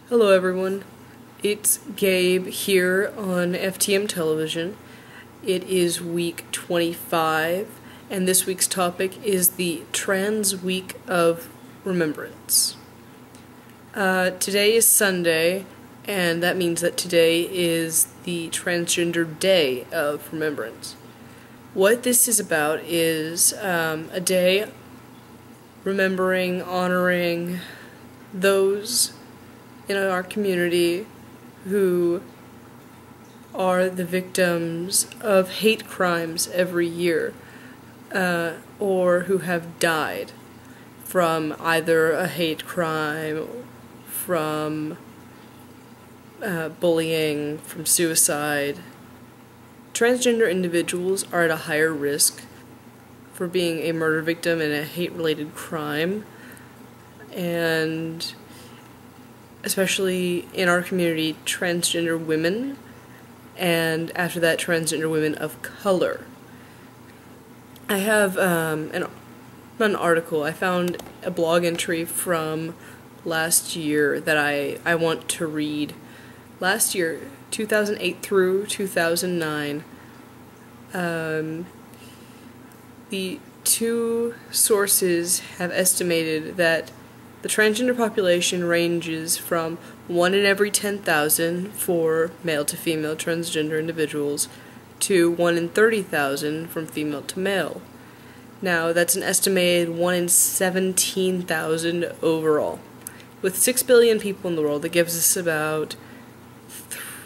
Hello everyone, it's Gabe here on FTMTelevision. It is week 25, and this week's topic is the Trans Week of Remembrance. Today is Sunday, and that means that today is the Transgender Day of Remembrance. What this is about is a day remembering, honoring those in our community who are the victims of hate crimes every year, or who have died from either a hate crime, from bullying, from suicide. Transgender individuals are at a higher risk for being a murder victim in a hate-related crime, and especially in our community, transgender women, and after that, transgender women of color. I have an article. I found a blog entry from last year that I want to read. Last year, 2008 through 2009, the two sources have estimated that the transgender population ranges from 1 in every 10,000 for male to female transgender individuals to 1 in 30,000 from female to male. Now, that's an estimated 1 in 17,000 overall. With 6 billion people in the world, that gives us about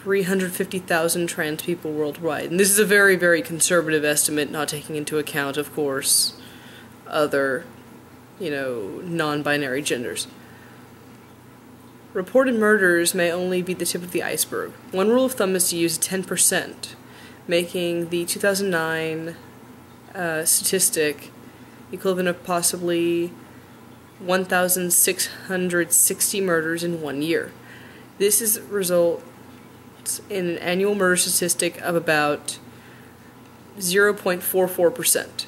350,000 trans people worldwide. And this is a very, very conservative estimate, not taking into account, of course, other non-binary genders. Reported murders may only be the tip of the iceberg. One rule of thumb is to use 10%, making the 2009 statistic equivalent of possibly 1,660 murders in 1 year. This results in an annual murder statistic of about 0.44%.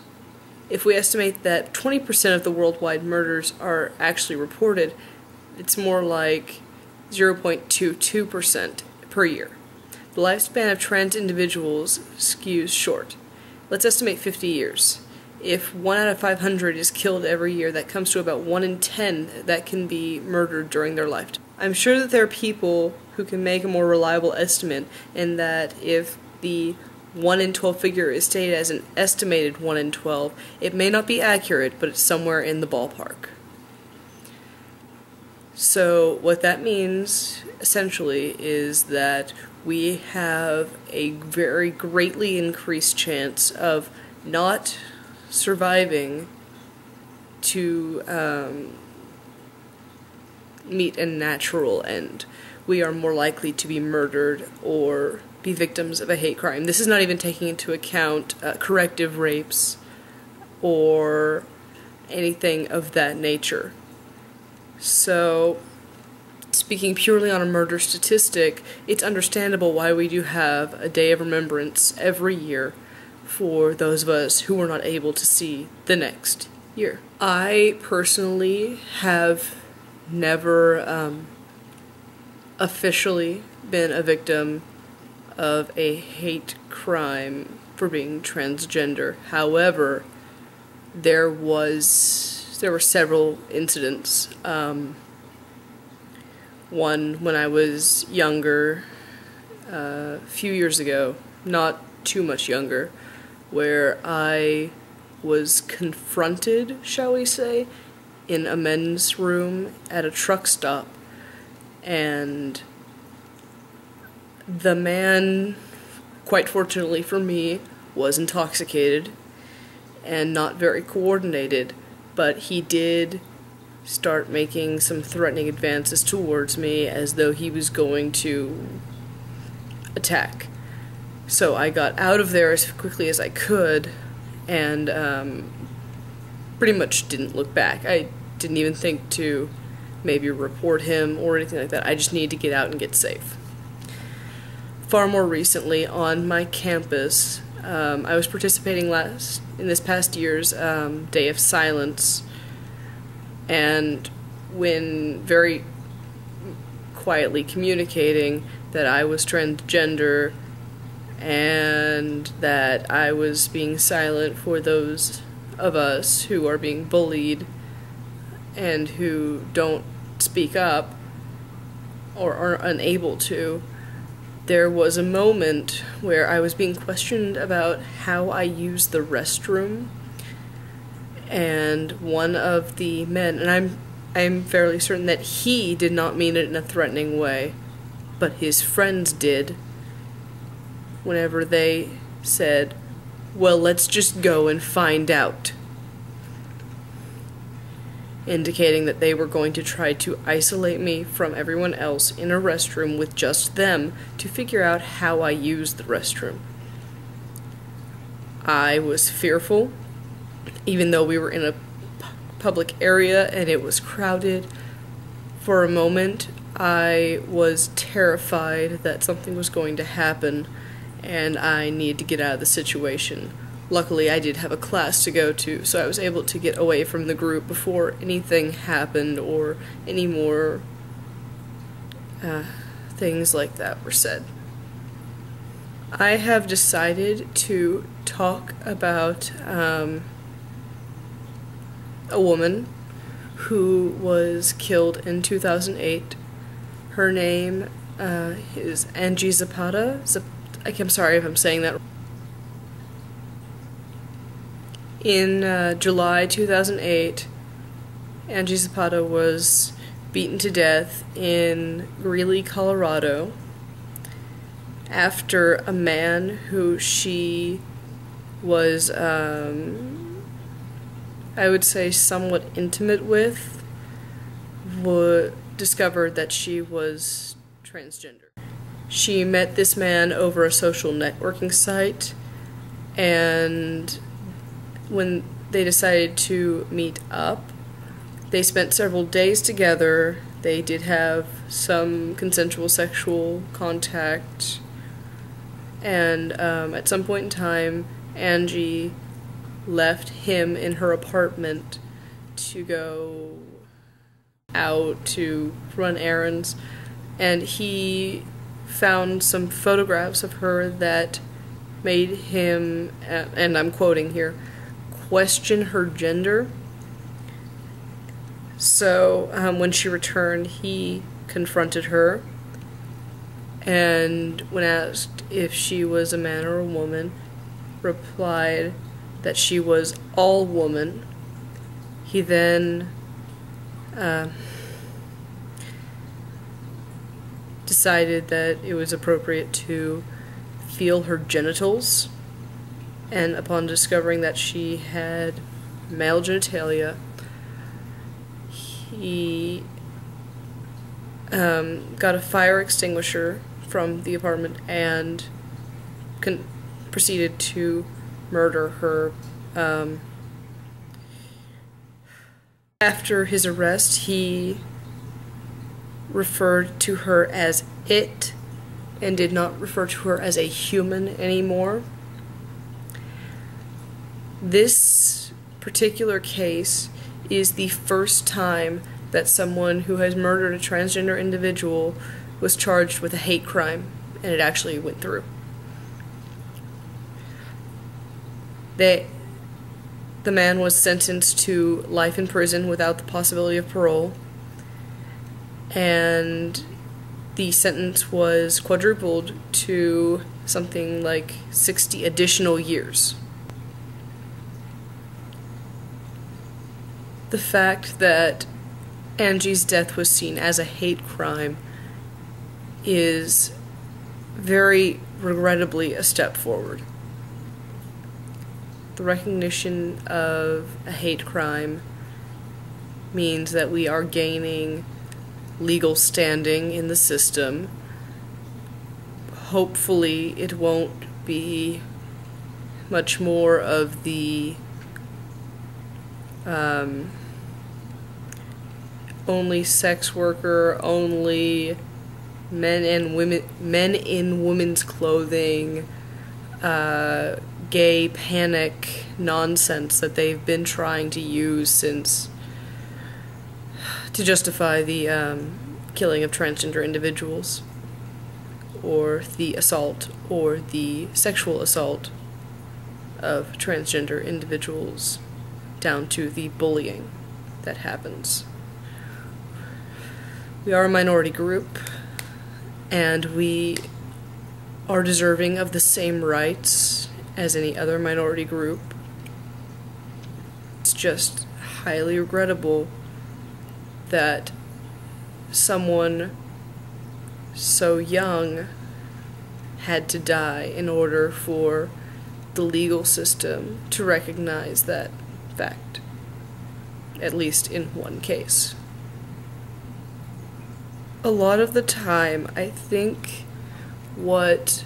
If we estimate that 20% of the worldwide murders are actually reported, it's more like 0.22% per year. The lifespan of trans individuals skews short. Let's estimate 50 years. If 1 out of 500 is killed every year, that comes to about 1 in 10 that can be murdered during their lifetime. I'm sure that there are people who can make a more reliable estimate, and that if the 1 in 12 figure is stated as an estimated 1 in 12, it may not be accurate, but it's somewhere in the ballpark. So what that means, essentially, is that we have a very greatly increased chance of not surviving to meet a natural end. We are more likely to be murdered or be victims of a hate crime. This is not even taking into account corrective rapes or anything of that nature. So, speaking purely on a murder statistic, it's understandable why we do have a day of remembrance every year for those of us who were not able to see the next year. I personally have never officially been a victim of a hate crime for being transgender. However, there were several incidents. One when I was younger, a few years ago, not too much younger, where I was confronted, shall we say, in a men's room at a truck stop, and the man, quite fortunately for me, was intoxicated and not very coordinated, but he did start making some threatening advances towards me as though he was going to attack. So I got out of there as quickly as I could, and pretty much didn't look back. I didn't even think to maybe report him or anything like that. I just needed to get out and get safe. Far more recently, on my campus, I was participating in this past year's Day of Silence, and when very quietly communicating that I was transgender and that I was being silent for those of us who are being bullied and who don't speak up or are unable to. There was a moment where I was being questioned about how I used the restroom, and one of the men, and I'm fairly certain that he did not mean it in a threatening way, but his friends did, whenever they said, "Well, let's just go and find out," indicating that they were going to try to isolate me from everyone else in a restroom with just them to figure out how I used the restroom. I was fearful, even though we were in a public area and it was crowded. For a moment, I was terrified that something was going to happen and I needed to get out of the situation. Luckily, I did have a class to go to, so I was able to get away from the group before anything happened or any more things like that were said. I have decided to talk about a woman who was killed in 2008. Her name is Angie Zapata. I'm sorry if I'm saying that. In July 2008, Angie Zapata was beaten to death in Greeley, Colorado, after a man who she was, I would say, somewhat intimate with, discovered that she was transgender. She met this man over a social networking site, and when they decided to meet up, they spent several days together. They did have some consensual sexual contact, and at some point in time, Angie left him in her apartment to go out to run errands, and he found some photographs of her that made him, and I'm quoting here, question her gender. So when she returned, he confronted her, and when asked if she was a man or a woman, replied that she was all woman. He then decided that it was appropriate to feel her genitals, and upon discovering that she had male genitalia, he got a fire extinguisher from the apartment and proceeded to murder her. After his arrest, he referred to her as it and did not refer to her as a human anymore. This particular case is the first time that someone who has murdered a transgender individual was charged with a hate crime, and it actually went through. The man was sentenced to life in prison without the possibility of parole, and the sentence was quadrupled to something like 60 additional years. The fact that Angie's death was seen as a hate crime is very regrettably a step forward. The recognition of a hate crime means that we are gaining legal standing in the system. Hopefully it won't be much more of the only sex worker, only men in women's clothing, gay panic nonsense that they've been trying to use since to justify the killing of transgender individuals, or the assault or the sexual assault of transgender individuals, down to the bullying that happens. We are a minority group, and we are deserving of the same rights as any other minority group. It's just highly regrettable that someone so young had to die in order for the legal system to recognize that fact, at least in one case. A lot of the time, I think what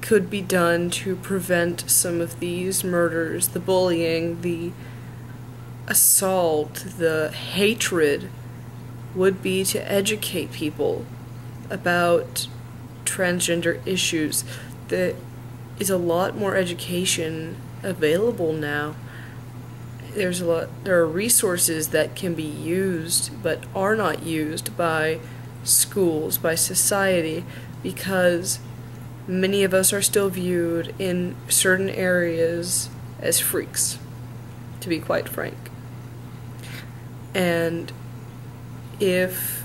could be done to prevent some of these murders, the bullying, the assault, the hatred, would be to educate people about transgender issues. There is a lot more education available now. There are resources that can be used but are not used by schools, by society, because many of us are still viewed in certain areas as freaks, to be quite frank. And if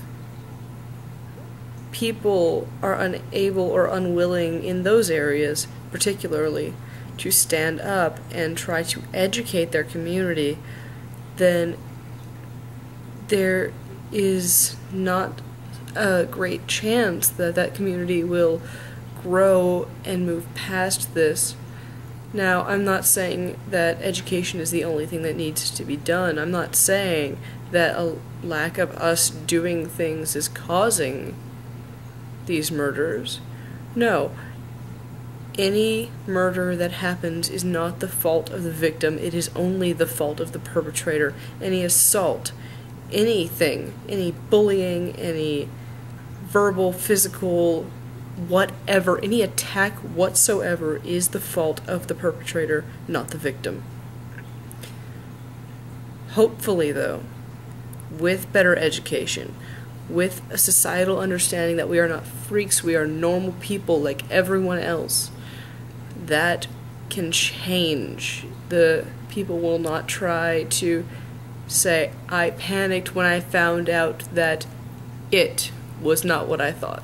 people are unable or unwilling in those areas, particularly, to stand up and try to educate their community, then there is not a great chance that that community will grow and move past this. Now, I'm not saying that education is the only thing that needs to be done. I'm not saying that a lack of us doing things is causing these murders. No. Any murder that happens is not the fault of the victim, it is only the fault of the perpetrator. Any assault, anything, any bullying, any verbal, physical, whatever, any attack whatsoever is the fault of the perpetrator, not the victim. Hopefully, though, with better education, with a societal understanding that we are not freaks, we are normal people like everyone else, that can change. The people will not try to say, I panicked when I found out that it was not what I thought.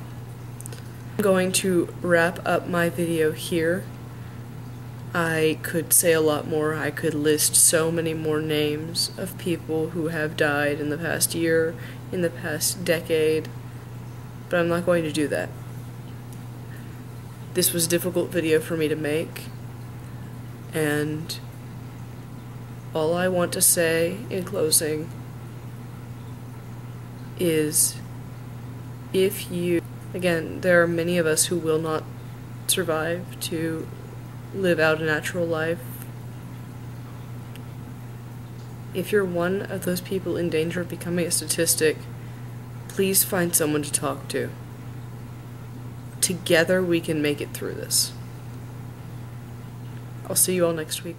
I'm going to wrap up my video here. I could say a lot more. I could list so many more names of people who have died in the past year, in the past decade, but I'm not going to do that. This was a difficult video for me to make, and all I want to say in closing is, if you, again, there are many of us who will not survive to live out a natural life. If you're one of those people in danger of becoming a statistic, please find someone to talk to. Together we can make it through this. I'll see you all next week.